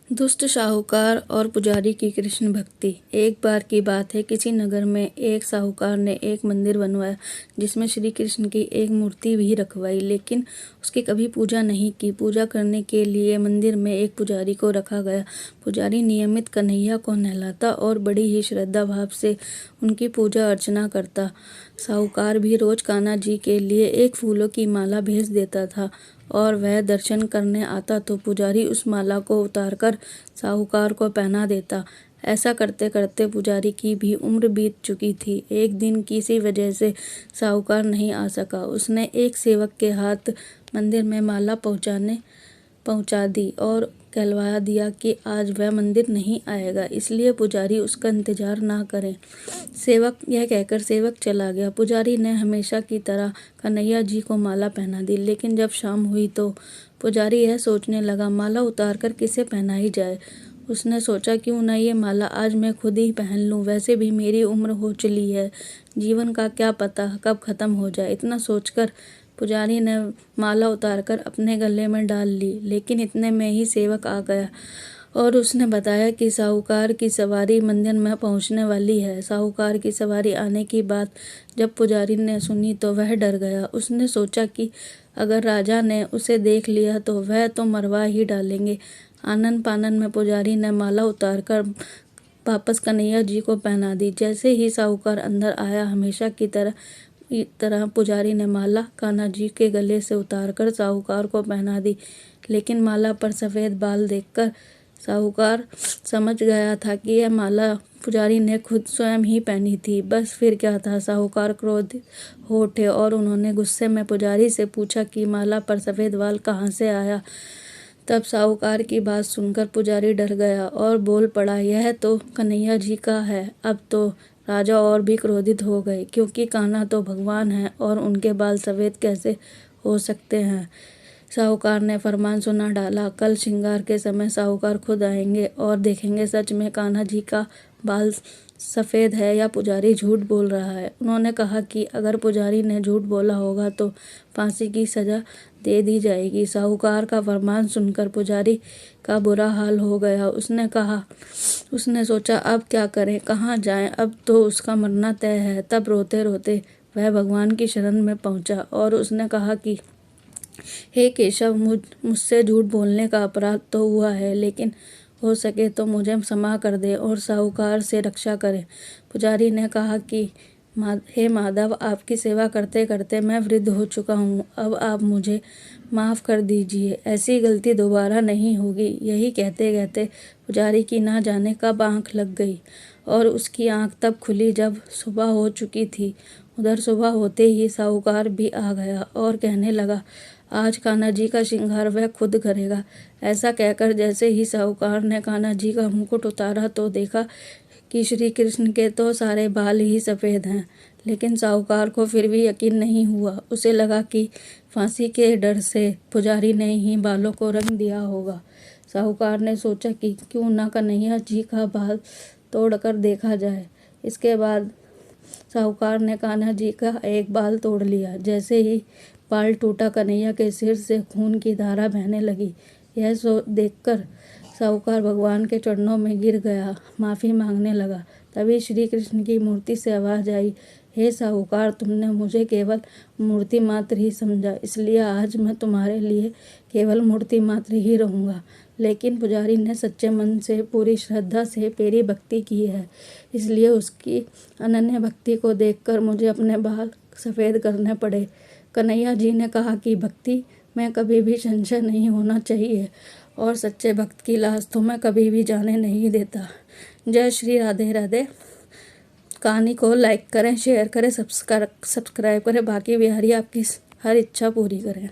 दुष्ट साहूकार और पुजारी की कृष्ण भक्ति। एक बार की बात है, किसी नगर में एक साहूकार ने एक मंदिर बनवाया जिसमें श्री कृष्ण की एक मूर्ति भी रखवाई, लेकिन उसकी कभी पूजा नहीं की। पूजा करने के लिए मंदिर में एक पुजारी को रखा गया। पुजारी नियमित कन्हैया को नहलाता और बड़ी ही श्रद्धा भाव से उनकी पूजा अर्चना करता। साहूकार भी रोज कान्हा जी के लिए एक फूलों की माला भेज देता था और वह दर्शन करने आता तो पुजारी उस माला को उतारकर साहूकार को पहना देता। ऐसा करते करते पुजारी की भी उम्र बीत चुकी थी। एक दिन किसी वजह से साहूकार नहीं आ सका। उसने एक सेवक के हाथ मंदिर में माला पहुंचा दी और कहलवा दिया कि आज वह मंदिर नहीं आएगा, इसलिए पुजारी उसका इंतजार ना करें। यह कहकर सेवक चला गया। पुजारी ने हमेशा की तरह कन्हैया जी को माला पहना दी, लेकिन जब शाम हुई तो पुजारी यह सोचने लगा, माला उतारकर किसे पहनाई जाए। उसने सोचा, क्यों न ये माला आज मैं खुद ही पहन लूं। वैसे भी मेरी उम्र हो चली है, जीवन का क्या पता कब खत्म हो जाए। इतना सोचकर पुजारी ने माला उतारकर अपने गले में डाल ली, लेकिन इतने में ही सेवक आ गया और उसने बताया कि साहूकार की सवारी मंदिर में पहुंचने वाली है। साहूकार की सवारी आने की बात जब पुजारी ने सुनी तो वह डर गया। उसने सोचा कि अगर राजा ने उसे देख लिया तो वह तो मरवा ही डालेंगे। आनन फानन में पुजारी ने माला उतारकर वापस कन्हैया जी को पहना दी। जैसे ही साहूकार अंदर आया, हमेशा की तरह पुजारी ने माला कान्हा जी के गले से उतारकर साहूकार को पहना दी, लेकिन माला पर सफ़ेद बाल देखकर साहूकार समझ गया था कि यह माला पुजारी ने खुद स्वयं ही पहनी थी। बस फिर क्या था, साहूकार क्रोधित हो उठे और उन्होंने गुस्से में पुजारी से पूछा कि माला पर सफ़ेद बाल कहाँ से आया। तब साहूकार की बात सुनकर पुजारी डर गया और बोल पड़ा, यह तो कन्हैया जी का है। अब तो राजा और भी क्रोधित हो गए, क्योंकि कान्हा तो भगवान है और उनके बाल सफ़ेद कैसे हो सकते हैं। साहूकार ने फरमान सुना डाला, कल श्रृंगार के समय साहूकार खुद आएंगे और देखेंगे सच में कान्हा जी का बाल सफ़ेद है या पुजारी झूठ बोल रहा है। उन्होंने कहा कि अगर पुजारी ने झूठ बोला होगा तो फांसी की सज़ा दे दी जाएगी। साहूकार का फरमान सुनकर पुजारी का बुरा हाल हो गया। उसने सोचा, अब क्या करें, कहाँ जाएं, अब तो उसका मरना तय है। तब रोते रोते वह भगवान की शरण में पहुंचा और उसने कहा कि हे केशव, मुझसे झूठ बोलने का अपराध तो हुआ है, लेकिन हो सके तो मुझे क्षमा कर दे और साहूकार से रक्षा करें। पुजारी ने कहा कि हे माधव, आपकी सेवा करते करते मैं वृद्ध हो चुका हूँ, अब आप मुझे माफ़ कर दीजिए, ऐसी गलती दोबारा नहीं होगी। यही कहते कहते पुजारी की ना जाने कब आँख लग गई और उसकी आँख तब खुली जब सुबह हो चुकी थी। उधर सुबह होते ही साहूकार भी आ गया और कहने लगा, आज कान्हा जी का श्रृंगार वह खुद करेगा। ऐसा कहकर जैसे ही साहूकार ने कान्हा जी का मुकुट उतारा तो देखा कि श्री कृष्ण के तो सारे बाल ही सफ़ेद हैं, लेकिन साहूकार को फिर भी यकीन नहीं हुआ। उसे लगा कि फांसी के डर से पुजारी ने ही बालों को रंग दिया होगा। साहूकार ने सोचा कि क्यों ना कन्हैया जी का बाल तोड़कर देखा जाए। इसके बाद साहूकार ने कान्हा जी का एक बाल तोड़ लिया। जैसे ही बाल टूटा, कन्हैया के सिर से खून की धारा बहने लगी। यह देखकर साहूकार भगवान के चरणों में गिर गया, माफ़ी मांगने लगा। तभी श्री कृष्ण की मूर्ति से आवाज़ आई, हे साहूकार, तुमने मुझे केवल मूर्ति मात्र ही समझा, इसलिए आज मैं तुम्हारे लिए केवल मूर्ति मात्र ही रहूँगा। लेकिन पुजारी ने सच्चे मन से पूरी श्रद्धा से मेरी भक्ति की है, इसलिए उसकी अनन्य भक्ति को देखकर मुझे अपने बाल सफ़ेद करने पड़े। कन्हैया जी ने कहा कि भक्ति में कभी भी संशय नहीं होना चाहिए और सच्चे भक्त की लाज तो मैं कभी भी जाने नहीं देता। जय श्री राधे राधे। कहानी को लाइक करें, शेयर करें, सब्सक्राइब करें। बाकी बिहारी आपकी हर इच्छा पूरी करें।